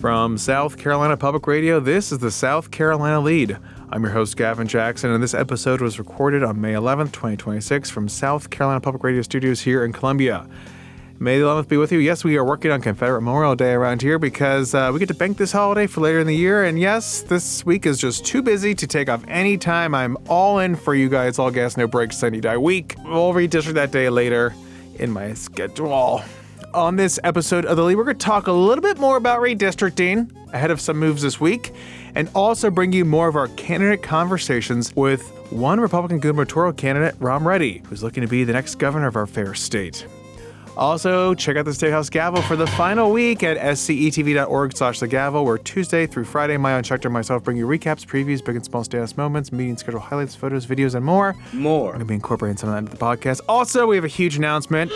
From South Carolina Public Radio, this is the South Carolina Lede. I'm your host, Gavin Jackson, and this episode was recorded on May 11th, 2026 from South Carolina Public Radio Studios here in Columbia. May the 11th be with you. Yes, we are working on Confederate Memorial Day around here because we get to bank this holiday for later in the year. And yes, this week is just too busy to take off any time. I'm all in for you guys, all gas, no breaks, sunny die week. We'll redistrict that day later in my schedule. On this episode of the Lede, we're going to talk a little bit more about redistricting ahead of some moves this week, and also bring you more of our candidate conversations with one Republican gubernatorial candidate, Rom Reddy, who's looking to be the next governor of our fair state. Also, check out the State House Gavel for the final week at SCETV.org/the gavel, where Tuesday through Friday, my own Schechter and myself bring you recaps, previews, big and small State House moments, meeting schedule highlights, photos, videos, and more. I'm going to be incorporating some of that into the podcast. Also, we have a huge announcement.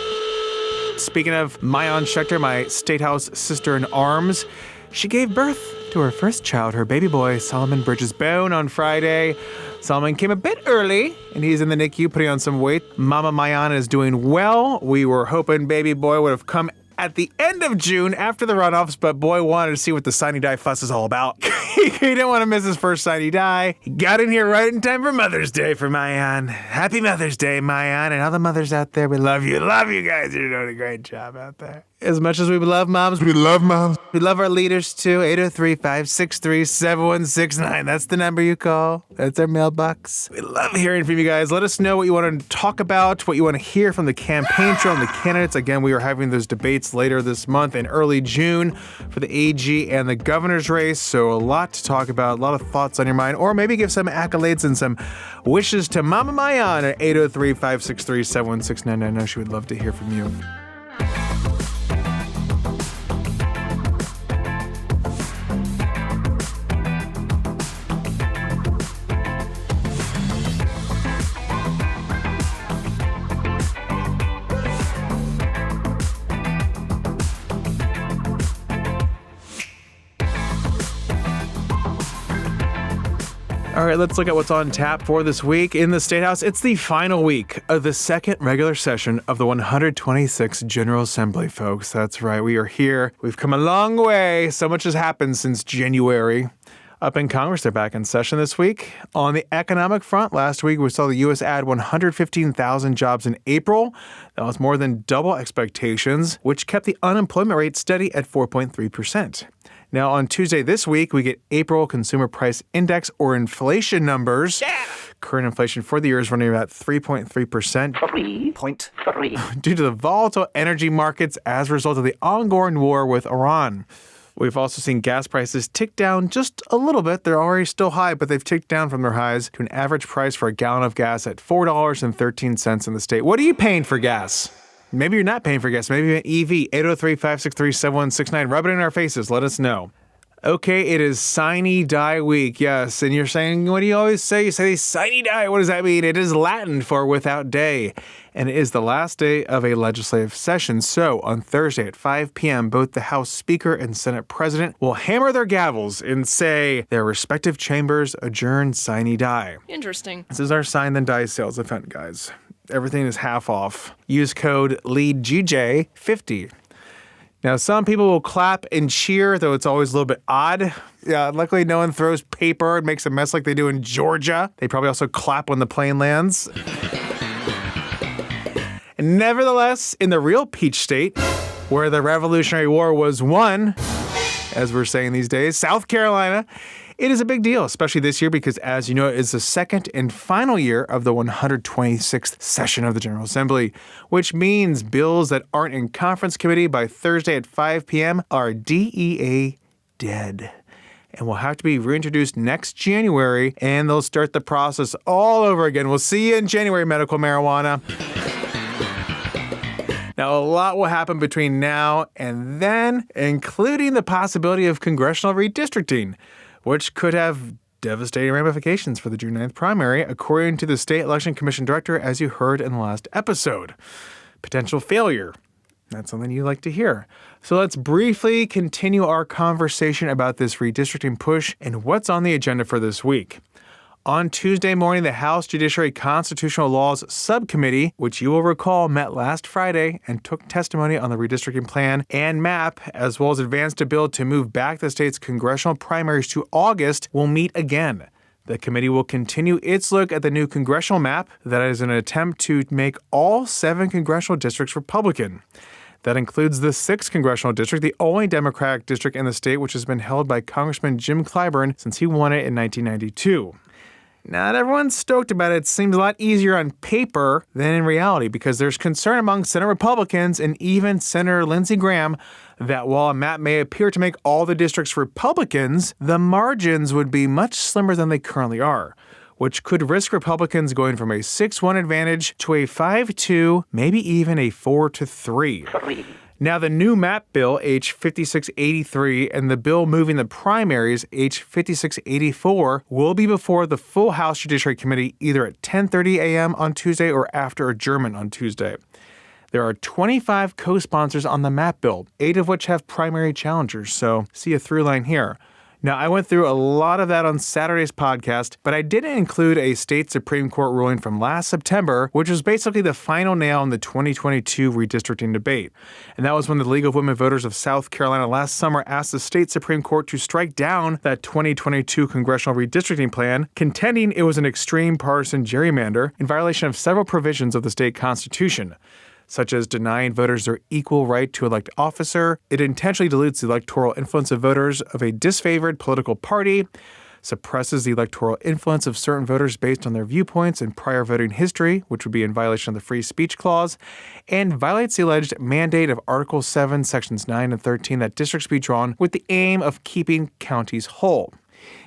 Speaking of my own Schechter, my State House sister-in-arms, she gave birth to her first child, her baby boy, Solomon Bridges Bone, on Friday. Solomon came a bit early, and he's in the NICU putting on some weight. Mama Mayana is doing well. We were hoping baby boy would have come at the end of June after the runoffs, but boy wanted to see what the sine die fuss is all about. He didn't want to miss his first sine die. He got in here right in time for Mother's Day for Mayan. Happy Mother's Day, Mayan, and all the mothers out there. We love you. Love you guys. You're doing a great job out there. As much as we love moms, we love moms. We love our leaders too. 803-563-7169. That's the number you call. That's our mailbox. We love hearing from you guys. Let us know what you want to talk about, what you want to hear from the campaign trail and the candidates. Again, we are having those debates later this month in early June for the AG and the governor's race. So a lot to talk about, a lot of thoughts on your mind, or maybe give some accolades and some wishes to Mama Mayan at 803-563-7169. I know she would love to hear from you. All right, let's look at what's on tap for this week in the State House. It's the final week of the second regular session of the 126th General Assembly, folks. That's right, we are here. We've come a long way. So much has happened since January. Up in Congress, they're back in session this week. On the economic front, last week we saw the U.S. add 115,000 jobs in April. That was more than double expectations, which kept the unemployment rate steady at 4.3%. Now, on Tuesday this week, we get April Consumer Price Index or inflation numbers. Yeah. Current inflation for the year is running about 3.3%. 3.3. Due to the volatile energy markets as a result of the ongoing war with Iran. We've also seen gas prices tick down just a little bit. They're already still high, but they've ticked down from their highs to an average price for a gallon of gas at $4.13 in the state. What are you paying for gas? Maybe you're not paying for gas. Maybe you're an EV. 803-563-7169. Rub it in our faces. Let us know. Okay, it is sine die week. Yes, and you're saying, what do you always say? You say sine die. What does that mean? It is Latin for without day. And it is the last day of a legislative session. So on Thursday at 5 p.m., both the House Speaker and Senate President will hammer their gavels and say their respective chambers adjourn sine die. Interesting. This is our sign then die sales event, guys. Everything is half off. Use code LEADGJ50. Now, some people will clap and cheer, though it's always a little bit odd. Yeah, luckily no one throws paper and makes a mess like they do in Georgia. They probably also clap when the plane lands. And nevertheless, in the real Peach State, where the Revolutionary War was won, as we're saying these days, South Carolina, it is a big deal, especially this year because, as you know, it is the second and final year of the 126th session of the General Assembly, which means bills that aren't in conference committee by Thursday at 5 p.m. are DEA dead and will have to be reintroduced next January, and they'll start the process all over again. We'll see you in January, medical marijuana. Now, a lot will happen between now and then, including the possibility of congressional redistricting, which could have devastating ramifications for the June 9th primary, according to the State Election Commission Director, as you heard in the last episode. Potential failure. That's something you like to hear. So let's briefly continue our conversation about this redistricting push and what's on the agenda for this week. On Tuesday morning, the House Judiciary Constitutional Laws Subcommittee, which you will recall met last Friday and took testimony on the redistricting plan and map, as well as advanced a bill to move back the state's congressional primaries to August, will meet again. The committee will continue its look at the new congressional map that is an attempt to make all 7 congressional districts Republican. That includes the 6th congressional district, the only Democratic district in the state, which has been held by Congressman Jim Clyburn since he won it in 1992. Not everyone's stoked about it. It seems a lot easier on paper than in reality because there's concern among Senate Republicans and even Senator Lindsey Graham that while a map may appear to make all the districts Republicans, the margins would be much slimmer than they currently are, which could risk Republicans going from a 6-1 advantage to a 5-2, maybe even a 4-3. Now, the new map bill, H. 5683, and the bill moving the primaries, H. 5684, will be before the full House Judiciary Committee either at 10:30 a.m. on Tuesday or after adjournment on Tuesday. There are 25 co-sponsors on the map bill, 8 of which have primary challengers, so see a through line here. Now, I went through a lot of that on Saturday's podcast, but I didn't include a state Supreme Court ruling from last September, which was basically the final nail in the 2022 redistricting debate. And that was when the League of Women Voters of South Carolina last summer asked the state Supreme Court to strike down that 2022 congressional redistricting plan, contending it was an extreme partisan gerrymander in violation of several provisions of the state constitution, such as denying voters their equal right to elect officer. It intentionally dilutes the electoral influence of voters of a disfavored political party, suppresses the electoral influence of certain voters based on their viewpoints and prior voting history, which would be in violation of the Free Speech Clause, and violates the alleged mandate of Article 7, Sections 9 and 13 that districts be drawn with the aim of keeping counties whole.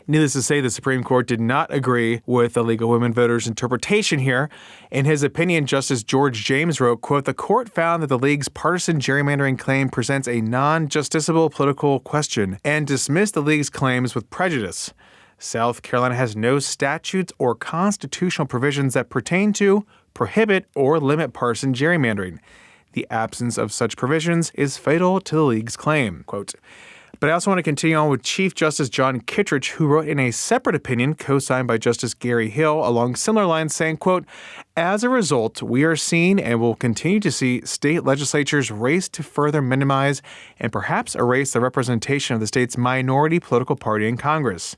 Needless to say, the Supreme Court did not agree with the League of Women Voters' interpretation here. In his opinion, Justice George James wrote, quote, "The court found that the League's partisan gerrymandering claim presents a non-justiciable political question and dismissed the League's claims with prejudice. South Carolina has no statutes or constitutional provisions that pertain to, prohibit, or limit partisan gerrymandering. The absence of such provisions is fatal to the League's claim." Quote. But I also want to continue on with Chief Justice John Kittredge, who wrote in a separate opinion co-signed by Justice Gary Hill along similar lines saying, quote, "As a result, we are seeing and will continue to see state legislatures race to further minimize and perhaps erase the representation of the state's minority political party in Congress.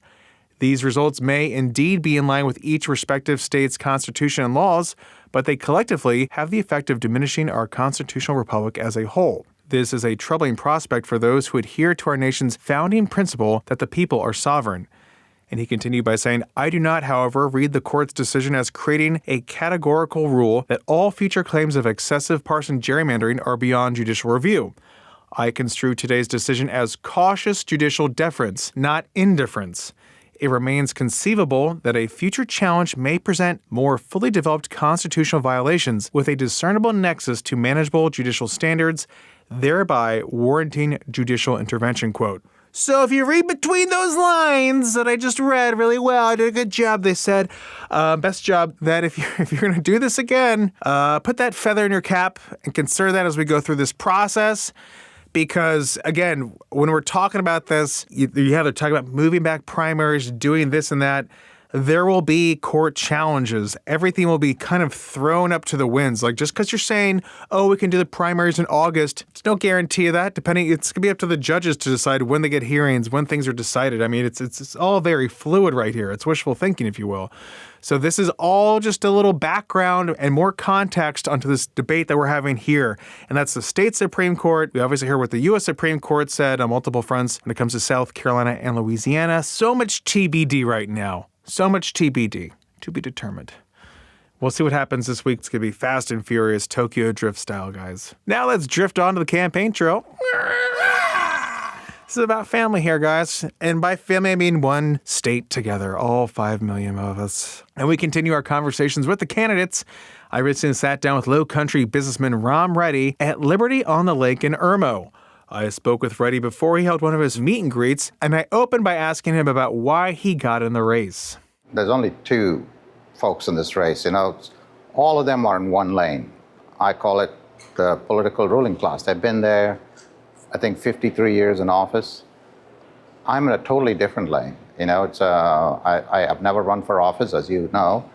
These results may indeed be in line with each respective state's constitution and laws, but they collectively have the effect of diminishing our constitutional republic as a whole. This is a troubling prospect for those who adhere to our nation's founding principle that the people are sovereign." And he continued by saying, "I do not, however, read the court's decision as creating a categorical rule that all future claims of excessive partisan gerrymandering are beyond judicial review. I construe today's decision as cautious judicial deference, not indifference. It remains conceivable that a future challenge may present more fully developed constitutional violations with a discernible nexus to manageable judicial standards, thereby warranting judicial intervention," quote. So if you read between those lines that I just read really well, I did a good job, they said. Best job that if you're going to do this again, put that feather in your cap and consider that as we go through this process. Because, again, when we're talking about this, you have to talk about moving back primaries, doing this and that. There will be court challenges. Everything will be kind of thrown up to the winds. Like, just because you're saying, oh, we can do the primaries in August, there's no guarantee of that. It's going to be up to the judges to decide when they get hearings, when things are decided. I mean, it's all very fluid right here. It's wishful thinking, if you will. So this is all just a little background and more context onto this debate that we're having here. And that's the state Supreme Court. We obviously heard what the U.S. Supreme Court said on multiple fronts when it comes to South Carolina and Louisiana. So much TBD right now. So much TBD, to be determined. We'll see what happens this week. It's going to be fast and furious, Tokyo Drift style, guys. Now let's drift on to the campaign trail. This is about family here, guys. And by family, I mean one state together, all 5 million of us. And we continue our conversations with the candidates. I recently sat down with Low Country businessman Rom Reddy at Liberty on the Lake in Irmo. I spoke with Reddy before he held one of his meet and greets, and I opened by asking him about why he got in the race. There's only 2 folks in this race, all of them are in one lane. I call it the political ruling class. They've been there, I think, 53 years in office. I'm in a totally different lane. You know, I have never run for office, as you know,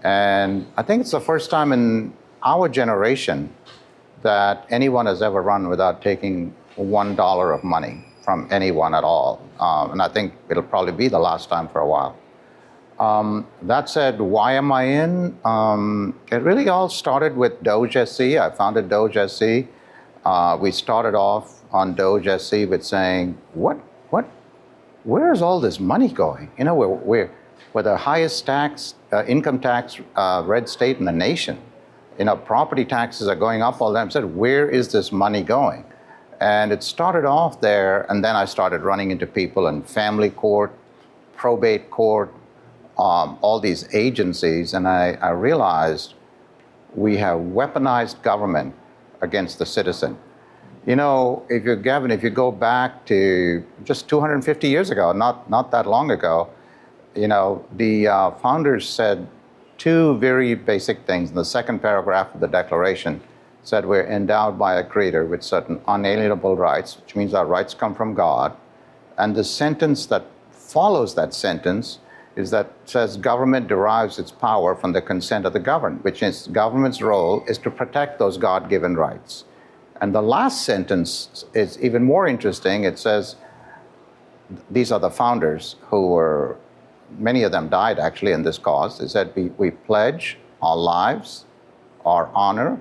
and I think it's the first time in our generation that anyone has ever run without taking $1 of money from anyone at all. And I think it'll probably be the last time for a while. That said, why am I in? It really all started with Doge SC. I founded Doge SC. We started off on Doge SC with saying, where is all this money going? You know, we're the highest income tax red state in the nation. You know, property taxes are going up all the time. I said, where is this money going? And it started off there, and then I started running into people in family court, probate court, all these agencies, and I realized we have weaponized government against the citizen. You know, Gavin, if you go back to just 250 years ago, not that long ago, you know, the founders said two very basic things. In the second paragraph of the Declaration said we're endowed by a creator with certain unalienable rights, which means our rights come from God. And the sentence that follows that sentence is that says government derives its power from the consent of the governed, which is government's role is to protect those God-given rights. And the last sentence is even more interesting. It says, these are the founders who were, many of them died actually in this cause. It said, we pledge our lives, our honor,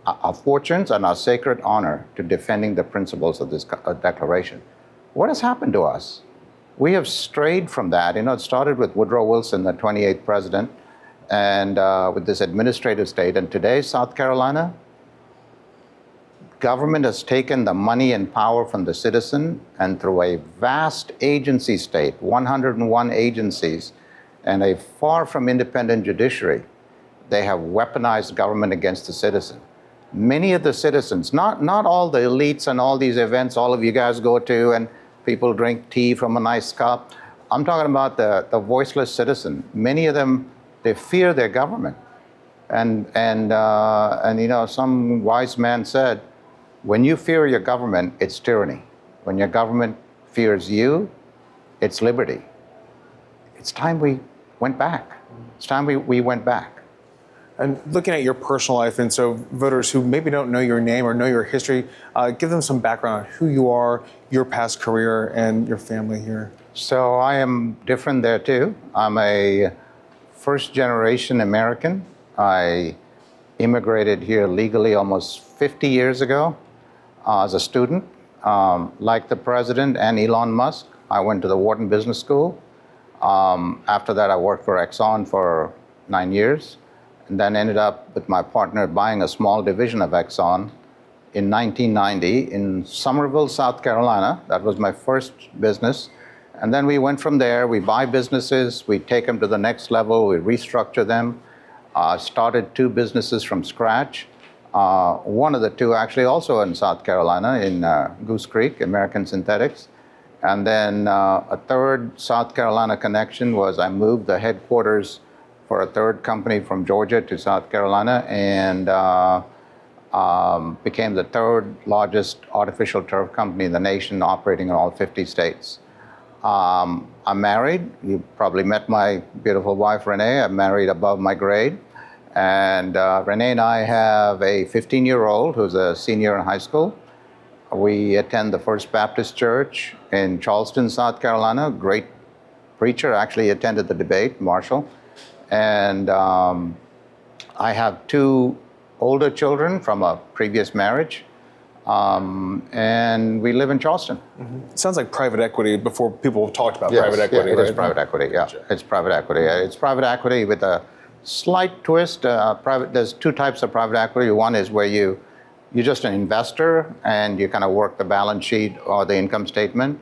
our fortunes, and our sacred honor to defending the principles of this declaration. What has happened to us? We have strayed from that. You know, it started with Woodrow Wilson, the 28th president, and with this administrative state. And today, South Carolina, government has taken the money and power from the citizen, and through a vast agency state, 101 agencies, and a far from independent judiciary, they have weaponized government against the citizen. Many of the citizens, not all the elites and all these events all of you guys go to, and people drink tea from a nice cup. I'm talking about the voiceless citizen. Many of them, they fear their government. And you know, some wise man said, when you fear your government, it's tyranny. When your government fears you, it's liberty. It's time we went back. It's time we went back. And looking at your personal life, and so voters who maybe don't know your name or know your history, give them some background on who you are, your past career, and your family here. So I am different there too. I'm a first-generation American. I immigrated here legally almost 50 years ago as a student. Like the president and Elon Musk, I went to the Wharton Business School. After that, I worked for Exxon for 9 years, and then ended up with my partner buying a small division of Exxon in 1990 in Summerville, South Carolina. That was my first business. And then we went from there. We buy businesses, we take them to the next level, we restructure them. Started two businesses from scratch. One of the two actually also in South Carolina, in Goose Creek, American Synthetics. And then a third South Carolina connection was I moved the headquarters for a third company from Georgia to South Carolina, and became the third largest artificial turf company in the nation, operating in all 50 states. I'm married. You probably met my beautiful wife, Renee. I'm married above my grade. And Renee and I have a 15-year-old who's a senior in high school. We attend the First Baptist Church in Charleston, South Carolina. Great preacher, actually attended the debate, Marshall. And I have two older children from a previous marriage. And we live in Charleston. Mm-hmm. It sounds like private equity before people talked about private equity. Yeah, it right? is private equity, yeah. Gotcha. It's private equity. It's private equity with a slight twist. There's two types of private equity. One is where you're just an investor and you kind of work the balance sheet or the income statement.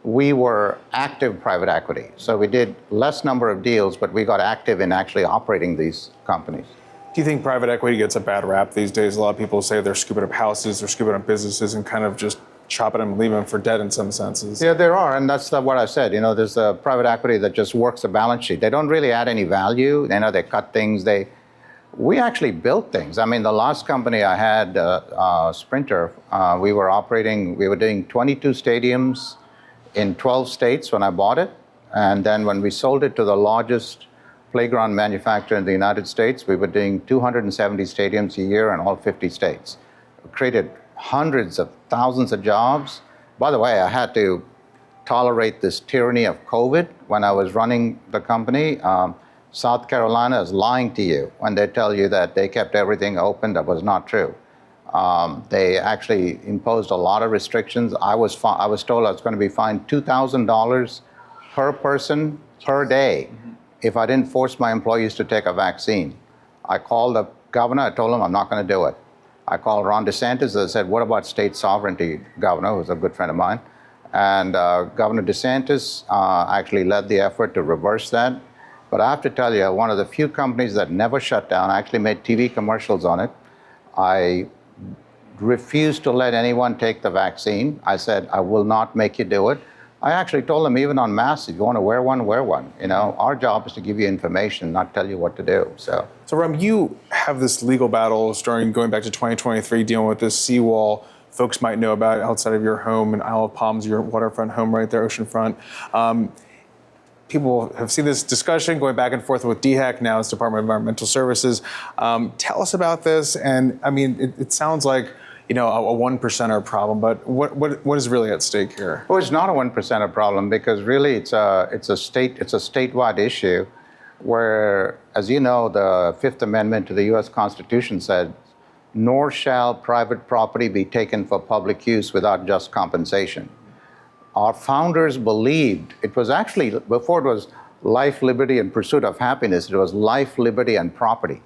We were active private equity. So we did less number of deals, but we got active in actually operating these companies. Do you think private equity gets a bad rap these days? A lot of people say they're scooping up houses, they're scooping up businesses, and kind of just chopping them and leaving them for dead in some senses. Yeah, there are, and that's what I said. You know, there's a private equity that just works the balance sheet. They don't really add any value. You know, they cut things. We actually built things. I mean, the last company I had, Sprinter, we were doing 22 stadiums in 12 states when I bought it, And then when we sold it to the largest playground manufacturer in the United States, we were doing 270 stadiums a year in all 50 states. We created hundreds of thousands of jobs. By the way, I had to tolerate this tyranny of COVID when I was running the company. South Carolina is lying to you when they tell you that they kept everything open. That was not true. They actually imposed a lot of restrictions. I was told I was going to be fined $2,000 per person per day if I didn't force my employees to take a vaccine. I called the governor. I told him I'm not going to do it. I called Ron DeSantis. I said, what about state sovereignty, governor, who's a good friend of mine? And Governor DeSantis actually led the effort to reverse that. But I have to tell you, one of the few companies that never shut down, I actually made TV commercials on it. I refused to let anyone take the vaccine. I said, I will not make you do it. I actually told them, even on masks, if you want to wear one, wear one. You know, our job is to give you information, not tell you what to do. So Ram, you have this legal battle starting going back to 2023, dealing with this seawall. Folks might know about outside of your home in Isle of Palms, your waterfront home right there, oceanfront. People have seen this discussion going back and forth with DHEC, now it's Department of Environmental Services. Tell us about this. And I mean, it sounds like, you know, a 1%er problem, but what is really at stake here? Well, it's not a 1%er problem because really it's a statewide issue where, as you know, the Fifth Amendment to the U.S. Constitution said, nor shall private property be taken for public use without just compensation. Our founders believed, it was actually, before it was life, liberty, and pursuit of happiness, it was life, liberty, and property.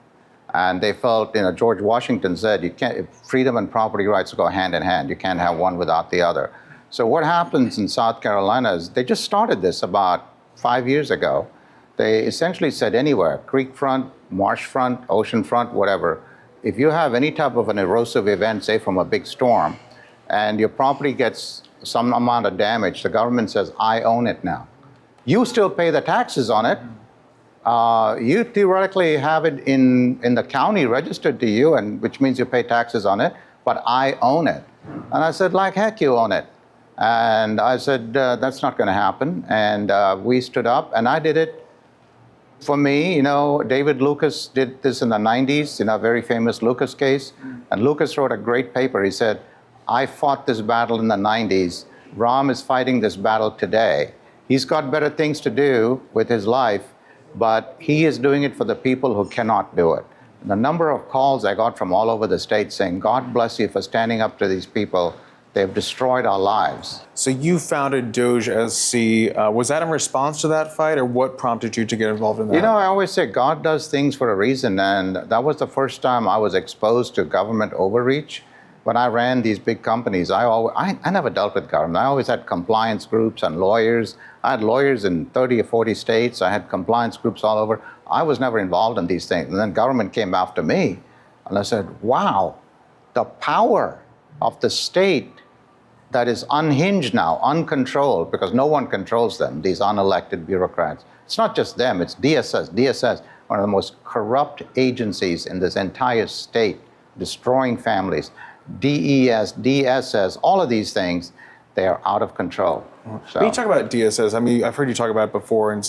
And they felt, you know, George Washington said, you can't, freedom and property rights go hand in hand. You can't have one without the other. So what happens in South Carolina is they just started this about 5 years ago. They essentially said anywhere, creekfront, marshfront, oceanfront, whatever, if you have any type of an erosive event, say from a big storm, and your property gets some amount of damage, the government says, I own it now. You still pay the taxes on it. You theoretically have it in the county registered to you, and which means you pay taxes on it, but I own it. And I said, like heck you own it. And I said, that's not going to happen. And we stood up, and I did it. For me, you know, David Lucas did this in the 90s, in a very famous Lucas case. And Lucas wrote a great paper. He said, I fought this battle in the 90s. Rom is fighting this battle today. He's got better things to do with his life, but he is doing it for the people who cannot do it. The number of calls I got from all over the state saying, God bless you for standing up to these people. They've destroyed our lives. So you founded Doge SC. Was that in response to that fight, or what prompted you to get involved in that? You know, I always say God does things for a reason, and that was the first time I was exposed to government overreach. When I ran these big companies, I never dealt with government. I always had compliance groups and lawyers. I had lawyers in 30 or 40 states. I had compliance groups all over. I was never involved in these things. And then government came after me. And I said, wow, the power of the state that is unhinged now, uncontrolled, because no one controls them, these unelected bureaucrats. It's not just them, it's DSS. DSS, one of the most corrupt agencies in this entire state, destroying families. DES, DSS, all of these things, they are out of control. So. When you talk about DSS, I mean, I've heard you talk about it before and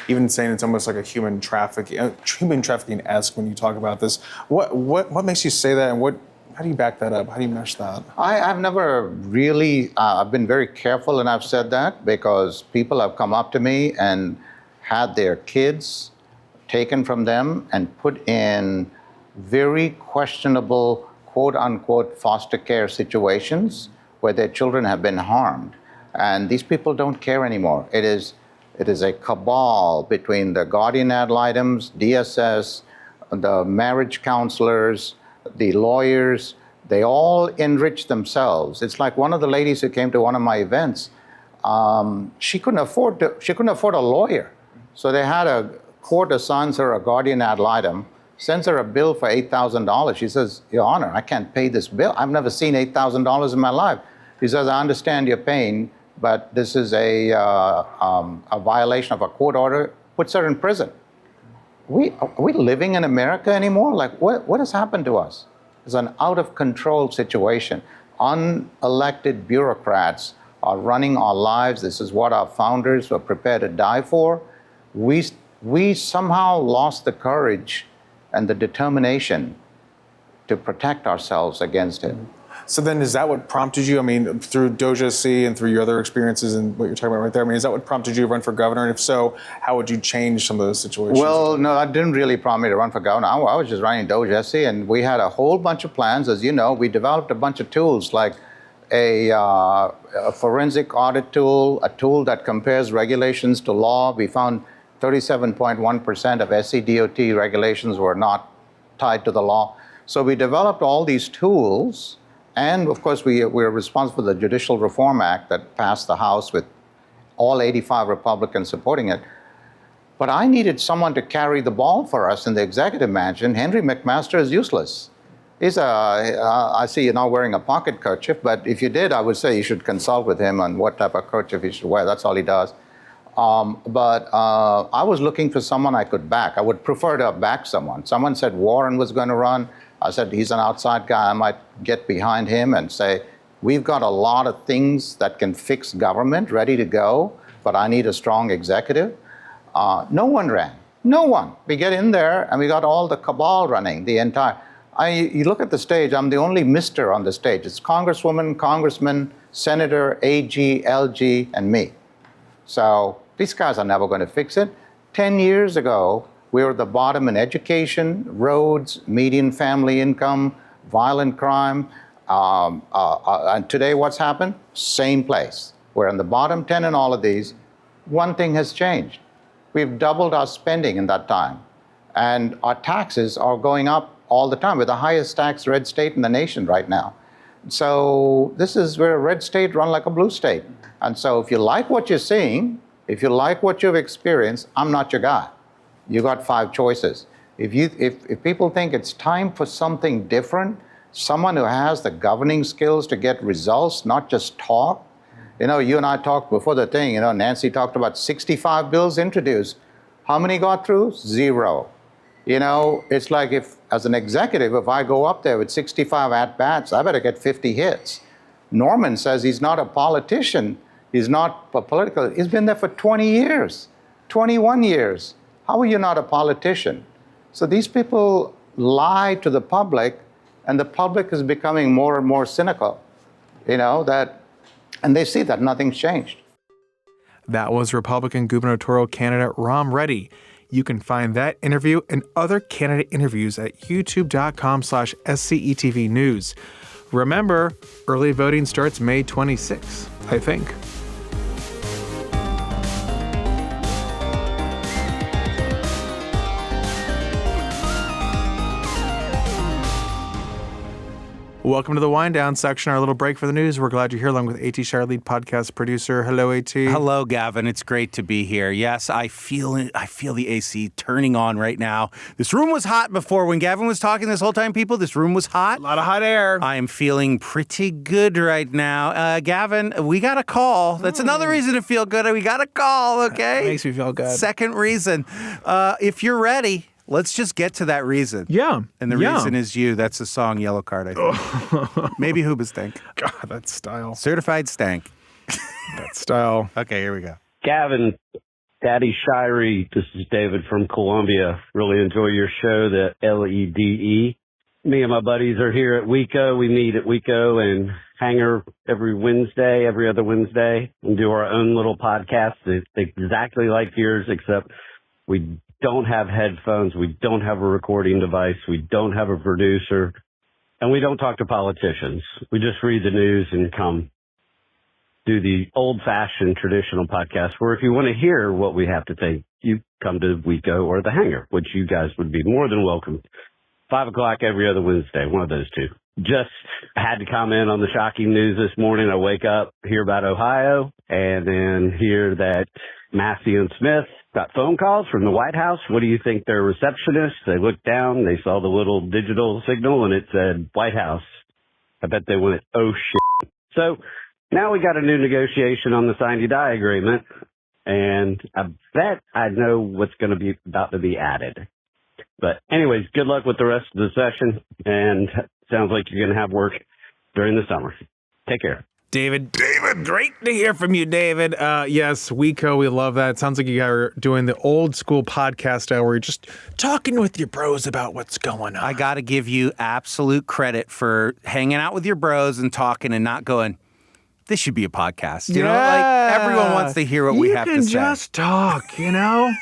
even saying it's almost like a human trafficking-esque when you talk about this. What makes you say that, and how do you back that up? How do you mesh that? I've never really, I've been very careful, and I've said that because people have come up to me and had their kids taken from them and put in very questionable, quote unquote, foster care situations where their children have been harmed. And these people don't care anymore. It is a cabal between the guardian ad litems, DSS, the marriage counselors, the lawyers. They all enrich themselves. It's like one of the ladies who came to one of my events. She couldn't afford a lawyer, so they had a court assigns her a guardian ad litem, sends her a bill for $8,000. She says, Your Honor, I can't pay this bill. I've never seen $8,000 in my life. She says, I understand your pain, but this is a violation of a court order, puts her in prison. Are we living in America anymore? Like, what has happened to us? It's an out-of-control situation. Unelected bureaucrats are running our lives. This is what our founders were prepared to die for. We somehow lost the courage and the determination to protect ourselves against it. So then is that what prompted you, I mean, through Doja C and through your other experiences and what you're talking about right there, I mean, is that what prompted you to run for governor? And if so, how would you change some of those situations? Well, no, that didn't really prompt me to run for governor. I was just running Doja C, and we had a whole bunch of plans. As you know, we developed a bunch of tools like a forensic audit tool, a tool that compares regulations to law. We found 37.1% of SCDOT regulations were not tied to the law. So we developed all these tools. And of course, we're responsible for the Judicial Reform Act that passed the House with all 85 Republicans supporting it. But I needed someone to carry the ball for us in the executive mansion. Henry McMaster is useless. I see you're now wearing a pocket kerchief, but if you did, I would say you should consult with him on what type of kerchief you should wear. That's all he does. But I was looking for someone I could back. I would prefer to back someone. Someone said Warren was going to run. I said, he's an outside guy. I might get behind him and say, we've got a lot of things that can fix government ready to go, but I need a strong executive. No one ran. No one. We get in there and we got all the cabal running, the entire. You look at the stage, I'm the only Mr. on the stage. It's Congresswoman, Congressman, Senator, AG, LG, and me. So these guys are never going to fix it. 10 years ago, we were at the bottom in education, roads, median family income, violent crime. And today, what's happened? Same place. We're in the bottom 10 in all of these. One thing has changed. We've doubled our spending in that time. And our taxes are going up all the time. We're the highest taxed red state in the nation right now. So we're a red state run like a blue state. And so if you like what you're seeing, if you like what you've experienced, I'm not your guy. You got 5 choices. If people think it's time for something different, someone who has the governing skills to get results, not just talk. You know, you and I talked before the thing, Nancy talked about 65 bills introduced. How many got through? 0. It's like as an executive, if I go up there with 65 at-bats, I better get 50 hits. Norman says he's not a politician. He's not political. He's been there for 20 years, 21 years. How are you not a politician? So these people lie to the public, and the public is becoming more and more cynical, and they see that nothing's changed. That was Republican gubernatorial candidate Rom Reddy. You can find that interview and other candidate interviews at youtube.com/SCETV News. Remember, early voting starts May 26th, I think. Welcome to the wind down section, our little break for the news. We're glad you're here along with A.T. Shire, lead podcast producer. Hello, A.T. Hello, Gavin. It's great to be here. Yes, I feel it. I feel the AC turning on right now. This room was hot before. When Gavin was talking this whole time, people, this room was hot. A lot of hot air. I am feeling pretty good right now. Gavin, we got a call. That's another reason to feel good. We got a call, okay? That makes me feel good. Second reason. If you're ready, let's just get to that reason. Yeah. And the reason is you. That's the song Yellow Card, I think. Maybe Hoobastank. God, that style. Certified Stank. That style. Okay, here we go. Gavin, Daddy Shirey, this is David from Columbia. Really enjoy your show, the LEDE. Me and my buddies are here at WECO. We meet at WECO and Hangar every other Wednesday, and do our own little podcast. It's exactly like yours, except we don't have headphones, we don't have a recording device, we don't have a producer, and we don't talk to politicians. We just read the news and come do the old-fashioned traditional podcast where if you want to hear what we have to say, you come to WECO or the Hangar, which you guys would be more than welcome. 5 o'clock every other Wednesday, one of those two. Just had to comment on the shocking news this morning. I wake up, hear about Ohio, and then hear that Massey and Smith got phone calls from the White House. What do you think? Their receptionists, they looked down, they saw the little digital signal, and it said White House. I bet they went, oh, shit. So now we got a new negotiation on the sign-you-die agreement, and I bet I know what's going to be about to be added. But anyways, good luck with the rest of the session, and sounds like you're going to have work during the summer. Take care. David, great to hear from you, David. Yes, WeCo, we love that. It sounds like you guys are doing the old school podcast style where you're just talking with your bros about what's going on. I got to give you absolute credit for hanging out with your bros and talking and not going, this should be a podcast. You know, like everyone wants to hear what we have to say. You can just talk, you know?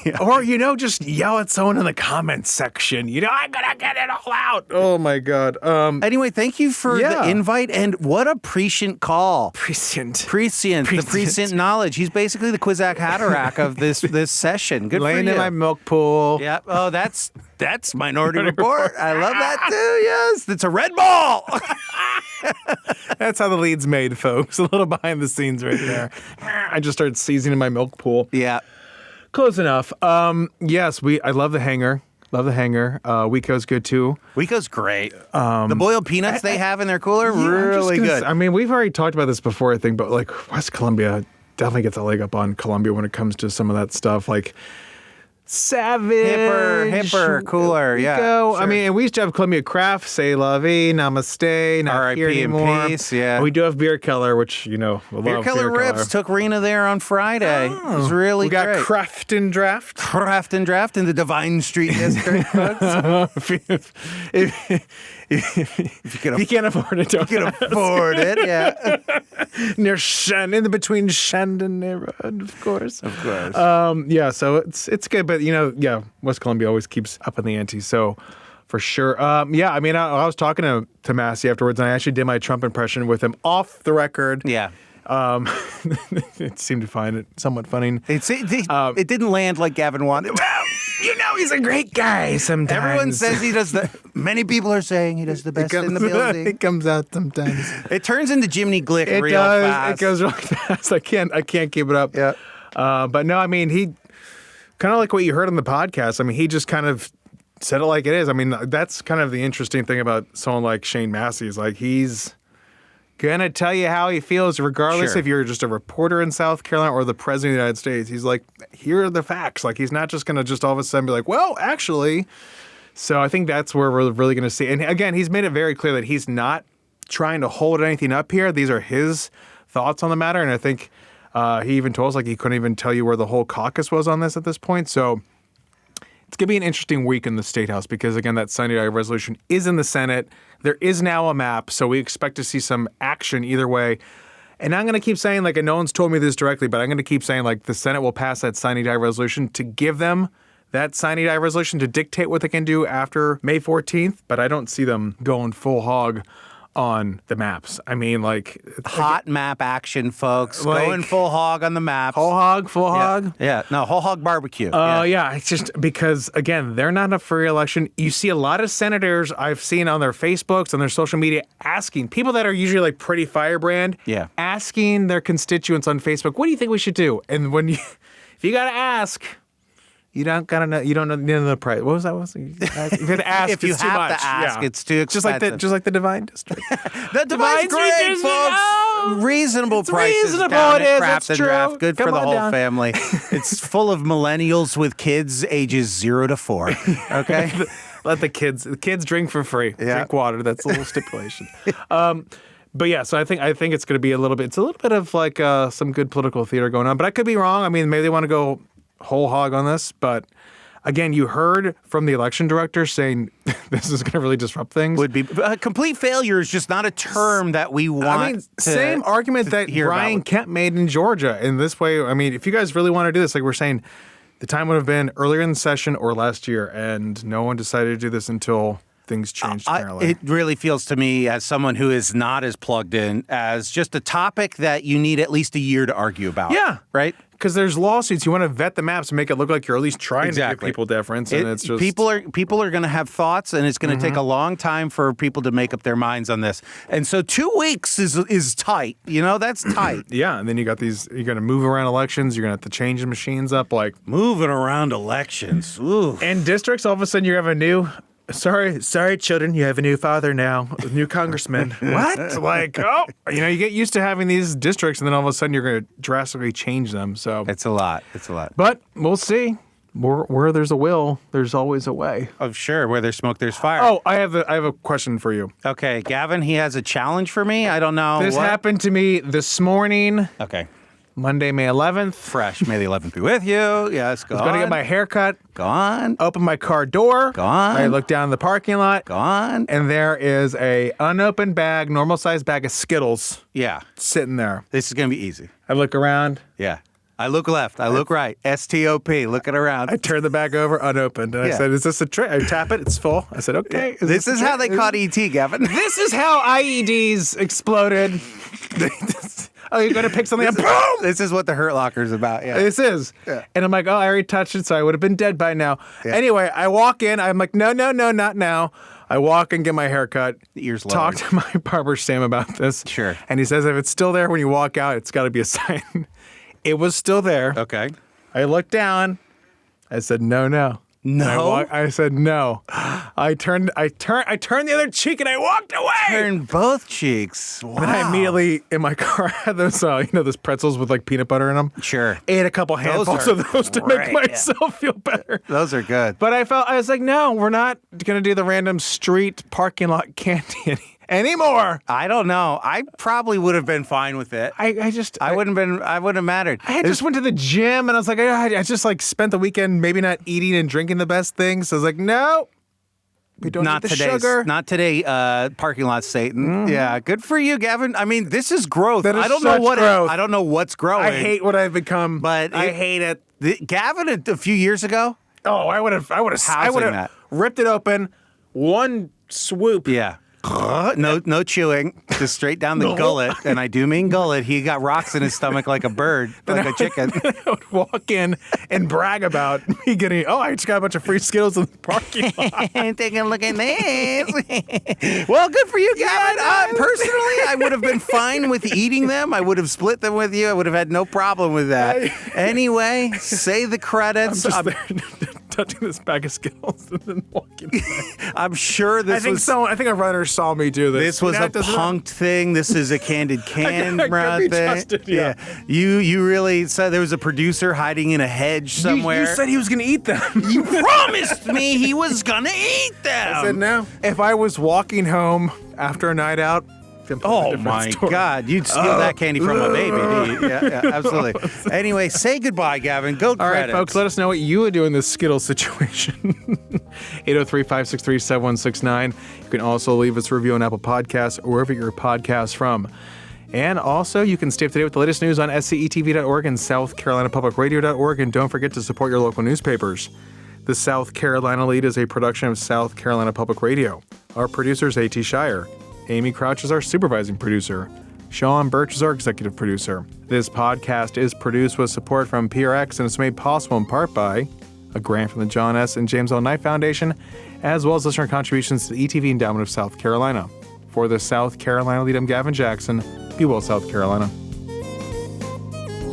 Yeah. Or, just yell at someone in the comments section. I'm going to get it all out. Oh, my God. Anyway, thank you for the invite. And what a prescient call. Prescient. The prescient knowledge. He's basically the Kwisatz Haderach of this session. Good Laying for you. in my milk pool. Yeah. Oh, that's Minority Report. I love that, too. Yes. It's a red ball. That's how the lead's made, folks. A little behind the scenes right there. I just started seasoning my milk pool. Yeah. Close enough. Yes, I love the hanger. WeCo's good too. WeCo's great. The boiled peanuts they have in their cooler, really good. I mean, we've already talked about this before, I think, but like West Columbia definitely gets a leg up on Columbia when it comes to some of that stuff. Like Savage. Hipper, cooler, yeah. Sure. Sure. I mean, and we used to have Columbia Craft, Say La Vie, Namaste, not here R.I.P. anymore. in peace, yeah. We do have Beer Keller, which, we love Beer Keller Rips took Rena there on Friday. It was really great. We got Craft and Draft. Craft and Draft in the Divine Street District, folks. If you can't afford it, don't. You can afford it, yeah. Near in the between Shandon neighborhood, of course. Of course. Yeah, so it's good, but West Columbia always keeps up in the ante, so for sure. Yeah, I mean, I was talking to Massey afterwards, and I actually did my Trump impression with him off the record. Yeah. It seemed to find it somewhat funny. It didn't land like Gavin wanted. Well, he's a great guy sometimes. Everyone says he does many people are saying he does the best in the building. It comes out sometimes. It turns into Jiminy Glick real fast. It goes really fast. I can't keep it up. Yeah. But no, I mean, he kind of like what you heard on the podcast. I mean, he just kind of said it like it is. I mean, that's kind of the interesting thing about someone like Shane Massey is like he's gonna tell you how he feels regardless if you're just a reporter in South Carolina or the president of the United States. He's like, here are the facts. Like, he's not just gonna just all of a sudden be like, well, actually. So I think that's where we're really gonna see. And again, he's made it very clear that he's not trying to hold anything up here. These are his thoughts on the matter. And I think he even told us like he couldn't even tell you where the whole caucus was on this at this point. So it's going to be an interesting week in the State House because, again, that Sunday night resolution is in the Senate. There is now a map, so we expect to see some action either way. And I'm going to keep saying, like, and no one's told me this directly, but I'm going to keep saying, like, the Senate will pass that sine die resolution to give them that sine die resolution to dictate what they can do after May 14th. But I don't see them going full hog on the maps. I mean, like... Hot map action, folks. Like, going full hog on the maps. Whole hog, full hog? Yeah. No, whole hog barbecue. Yeah, it's just because, again, they're not up for re-election. You see a lot of senators I've seen on their Facebooks, on their social media, asking, people that are usually like pretty firebrand, asking their constituents on Facebook, what do you think we should do? And when if you got to ask... You don't gotta know. You don't know the price. What was that? If you have to ask, if you it's too have much. to ask, it's too Just expensive. like the Divine District. The Divine's great, folks. Reasonable prices. Reasonable down it is. at Craft It's and true. Draft. Good Come for the on whole down. family. It's full of millennials with kids ages 0 to 4. Okay. Let the kids drink for free. Yeah. Drink water. That's a little stipulation. But yeah, so I think it's going to be a little bit of like some good political theater going on. But I could be wrong. I mean, maybe they want to go whole hog on this, but. Again, you heard from the election director saying this is going to really disrupt things. Would be complete failure is just not a term that we want. I mean, same argument that Brian Kemp made in Georgia. In this way, I mean, if you guys really want to do this, like we're saying, the time would have been earlier in the session or last year, and no one decided to do this until things changed. Apparently, it really feels to me, as someone who is not as plugged in, as just a topic that you need at least a year to argue about. Yeah, right. Because there's lawsuits. You want to vet the maps and make it look like you're at least trying to give people deference. And it's just people are going to have thoughts, and it's going to take a long time for people to make up their minds on this. And so 2 weeks is tight. That's tight. Yeah, and then you got these. You're going to move around elections. You're going to have to change the machines up. Like moving around elections. Ooh. And districts. All of a sudden, you have a new. Sorry, children. You have a new father now, a new congressman. What? Like, you get used to having these districts, and then all of a sudden you're going to drastically change them. So it's a lot. But we'll see. Where there's a will, there's always a way. Oh, sure. Where there's smoke, there's fire. Oh, I have a question for you. Okay, Gavin, he has a challenge for me. I don't know. This what? happened to me this morning, Okay. Monday, May 11th. Fresh. May the 11th be with you. Yes, go I was going to get my hair cut. Go on. Open my car door. Go on. I look down the parking lot. Go on. And there is a unopened bag, normal sized bag of Skittles Yeah. sitting there. This is going to be easy. I look around. Yeah. I look left. I look right. STOP. Looking around. I turn the bag over, unopened. And I Yeah. said, is this a trick? I tap it. It's full. I said, okay. This is how they caught ET, Gavin. This is how IEDs exploded. Oh, you're going to pick something up. Boom! This is what the Hurt Locker is about. Yeah. This is. Yeah. And I'm like, oh, I already touched it, so I would have been dead by now. Yeah. Anyway, I walk in. I'm like, no, not now. I walk and get my hair cut. The ears Talk lowered. to my barber, Sam, about this. Sure. And he says if it's still there when you walk out, it's got to be a sign. It was still there. Okay. I looked down. I said, no. No? I said no. I turned the other cheek and I walked away. Turn both cheeks. Wow. Then I immediately in my car had those those pretzels with like peanut butter in them. Sure. Ate a couple handfuls are of those to make great. myself feel better. Those are good. But I was like, no, we're not gonna do the random street parking lot candy anymore. I don't know. I probably would have been fine with it. I wouldn't have mattered. I just went to the gym and I was like, I just like spent the weekend maybe not eating and drinking the best things. So I was like, no, we don't Not need the today. sugar. Not today. Parking lot Satan. Yeah, good for you, Gavin. I mean, this is growth. That is I don't know such what. growth. I don't know what's growing. I hate what I've become, But I hate it. Gavin a few years ago. Oh, I would have that. ripped it open, one swoop. Yeah. No chewing, just straight down the gullet, and I do mean gullet. He got rocks in his stomach like a bird, like a chicken. I would walk in and brag about me getting. Oh, I just got a bunch of free Skittles in the parking lot. Take a look at this. Well, good for you, Gavin. Personally, I would have been fine with eating them. I would have split them with you. I would have had no problem with that. Anyway, say the credits. I'm just there touching this bag of Skittles and then walking away. I'm sure this I think a runner saw me do this. This was a punked thing. This is a candid camera be thing. trusted, yeah. You really said there was a producer hiding in a hedge somewhere. You said he was going to eat them. You promised me he was gonna eat them. I said no. If I was walking home after a night out, Oh my God! You'd steal that candy from a baby. Yeah, absolutely. Anyway, say goodbye, Gavin. Go All right, credits. folks, let us know what you would do in this Skittles situation. 803-563-7169. You can also leave us a review on Apple Podcasts or wherever your podcasts from. And also, you can stay up to date with the latest news on SCETV.org and SouthCarolinaPublicRadio.org. And don't forget to support your local newspapers. The South Carolina Lede is a production of South Carolina Public Radio. Our producer is A.T. Shire. Amy Crouch is our supervising producer. Sean Birch is our executive producer. This podcast is produced with support from PRX and is made possible in part by a grant from the John S. and James L. Knight Foundation, as well as listener contributions to the ETV Endowment of South Carolina. For the South Carolina Lead, I'm Gavin Jackson. Be well, South Carolina.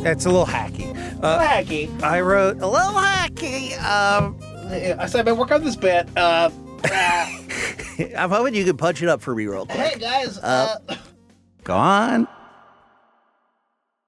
It's a little hacky. Hacky. I wrote a little hacky. I said I've been working on this bit. I'm hoping you can punch it up for me real quick. Hey, guys. Go on.